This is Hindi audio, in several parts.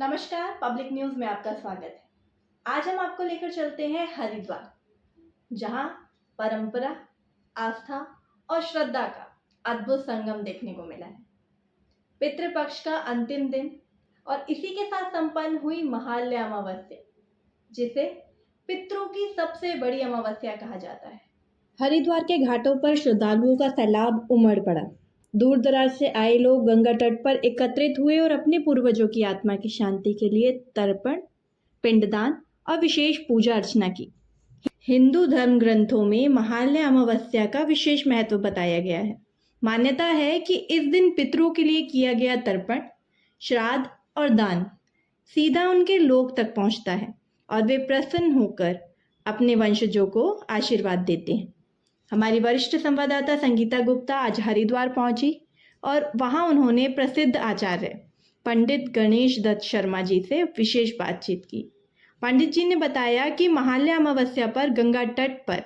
नमस्कार, पब्लिक न्यूज़ में आपका स्वागत है। आज हम आपको लेकर चलते हैं हरिद्वार, जहां परंपरा, आस्था और श्रद्धा का अद्भुत संगम देखने को मिला है। पितृपक्ष का अंतिम दिन और इसी के साथ संपन्न हुई महालय अमावस्या, जिसे पितरों की सबसे बड़ी अमावस्या कहा जाता है। हरिद्वार के घाटों पर श्रद्धालुओं का सैलाब उमड़ पड़ा। दूर दराज से आए लोग गंगा तट पर एकत्रित हुए और अपने पूर्वजों की आत्मा की शांति के लिए तर्पण, पिंडदान और विशेष पूजा अर्चना की। हिंदू धर्म ग्रंथों में महालय अमावस्या का विशेष महत्व बताया गया है। मान्यता है कि इस दिन पितरों के लिए किया गया तर्पण, श्राद्ध और दान सीधा उनके लोक तक पहुंचता है और वे प्रसन्न होकर अपने वंशजों को आशीर्वाद देते हैं। हमारी वरिष्ठ संवाददाता संगीता गुप्ता आज हरिद्वार पहुंची और वहां उन्होंने प्रसिद्ध आचार्य पंडित गणेश दत्त शर्मा जी से विशेष बातचीत की। पंडित जी ने बताया कि महालय अमावस्या पर गंगा तट पर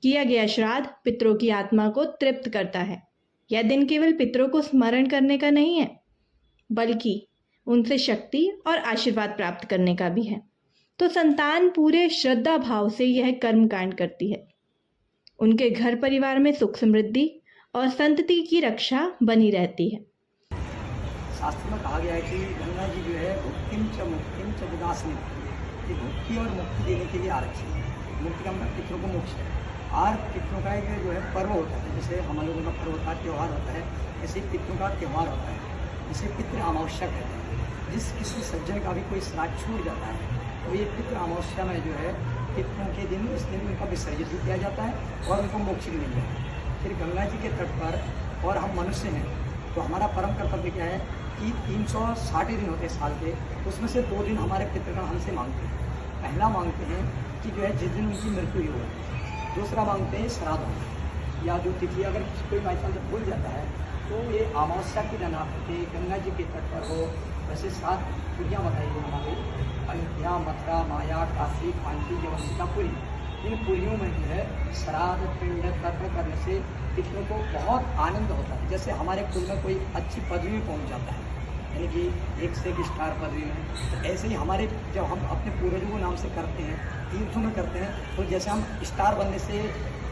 किया गया श्राद्ध पितरों की आत्मा को तृप्त करता है। यह दिन केवल पितरों को स्मरण करने का नहीं है, बल्कि उनसे शक्ति और आशीर्वाद प्राप्त करने का भी है। तो संतान पूरे श्रद्धा भाव से यह कर्म कांड करती है। उनके घर परिवार में सुख समृद्धि और संतति की रक्षा बनी रहती है। शास्त्र में कहा गया है कि गंगा जी जो है भुक्तिम च विदासनी, ये भुक्ति और मुक्ति देने के लिए आरक्षित है। मुक्ति का मतलब पितरों को मोक्ष है। और पितरों का एक जो है पर्व होता है, जैसे हम लोगों का पर्व होता है, त्यौहार होता है, ऐसे पितरों का त्यौहार होता है, जिसे पितृ अमावस्या कहते हैं। जिस किसी सज्जन का भी कोई श्राद्ध छूट जाता है तो ये पितृ अमावस्या में जो है पितरों के दिन इस दिन उनका विसर्जित भी किया जाता है और उनको मोक्ष भी मिल जाता है। फिर गंगा जी के तट पर, और हम मनुष्य हैं तो हमारा परम कर्तव्य क्या है कि 360 दिन होते हैं साल के, उसमें से 2 दिन हमारे पितृगण हमसे मांगते हैं। पहला मांगते हैं कि जो है जिस दिन उनकी मृत्यु हुई हो, दूसरा मांगते हैं श्राद्ध या जो तिथि अगर कोई बाई चांस भूल जाता है तो ये अमावस्या के दिन आपके गंगा जी के तट पर हो। वैसे 7 पुरियाँ बताई गई हमारी, अयोध्या, मथुरा, माया, काशी, कांची, जवंतिका पुरी। इन पुरियों में जो है श्राद्ध पिंड तर्पण करने से पितरों को बहुत आनंद होता है। जैसे हमारे कुल में कोई अच्छी पदवी में पहुंच जाता है, यानी कि एक से एक स्टार पदवी में, तो ऐसे ही हमारे जब हम अपने पूर्वजों को नाम से करते हैं, तीर्थों में करते हैं, तो जैसे हम स्टार बनने से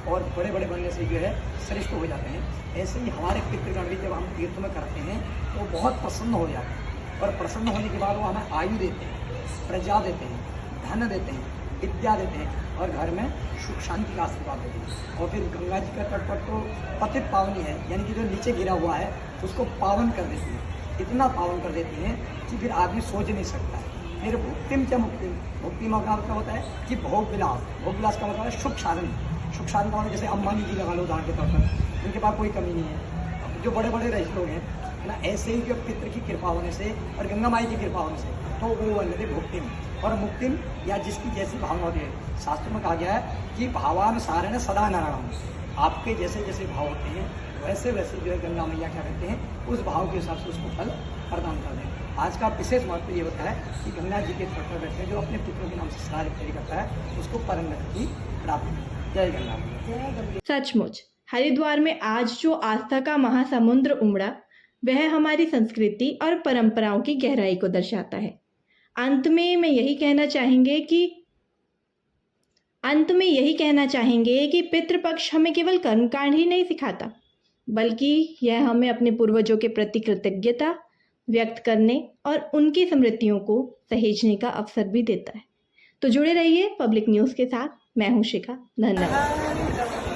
और बड़े बड़े बनने से जो है श्रेष्ठ हो जाते हैं, ऐसे ही हमारे पितृगण भी जब हम तीर्थों में करते हैं तो बहुत प्रसन्न हो जाते हैं। और प्रसन्न होने के बाद वो हमें आयु देते हैं, प्रजा देते हैं, धन देते हैं, विद्या देते हैं और घर में सुख शांति का आशीर्वाद देते हैं। और फिर गंगा जी का तट पर तो पतित पावनी है, यानी कि जो नीचे गिरा हुआ है उसको पावन कर देती है। इतना पावन कर देती हैं कि फिर आदमी सोच नहीं सकता है। फिर भुक्तिम च मुक्तिम, भुक्ति का मतलब होता है कि भोग विलास, भोग विलास का मतलब है सुख साधन। सुख साधन का मतलब जैसे अंबानी जी लगा लो उदाहरण के तौर पर, उनके पास कोई कमी नहीं है, जो बड़े बड़े रईस लोग हैं ना, ऐसे ही जो पितृ की कृपा होने से और गंगा माई की कृपा होने से तो वो बन जाते भुक्तिम और मुक्तिम, या जिसकी जैसी भावना होती है। शास्त्र में कहा गया है कि भावानुसारेण सदा नारायण, आपके जैसे जैसे भाव होते हैं वैसे वैसे जो है गंगा मैया क्या करते हैं, उस भाव के हिसाब से उसको फल प्रदान कर दें। आज का विशेष महत्व ये होता है कि गंगा जी के तट पर बैठे जो अपने पितरों के नाम से श्राद्ध करता है उसको परम गति की प्राप्ति। जय गंगा। जय गंगा। सचमुच हरिद्वार में आज जो आस्था का महासमुद्र उमड़ा, वह हमारी संस्कृति और परंपराओं की गहराई को दर्शाता है। अंत में यही कहना चाहेंगे कि पितृपक्ष हमें केवल कर्मकांड ही नहीं सिखाता, बल्कि यह हमें अपने पूर्वजों के प्रति कृतज्ञता व्यक्त करने और उनकी स्मृतियों को सहेजने का अवसर भी देता है। तो जुड़े रहिए पब्लिक न्यूज़ के साथ। मैं हूं शिखा। धन्यवाद।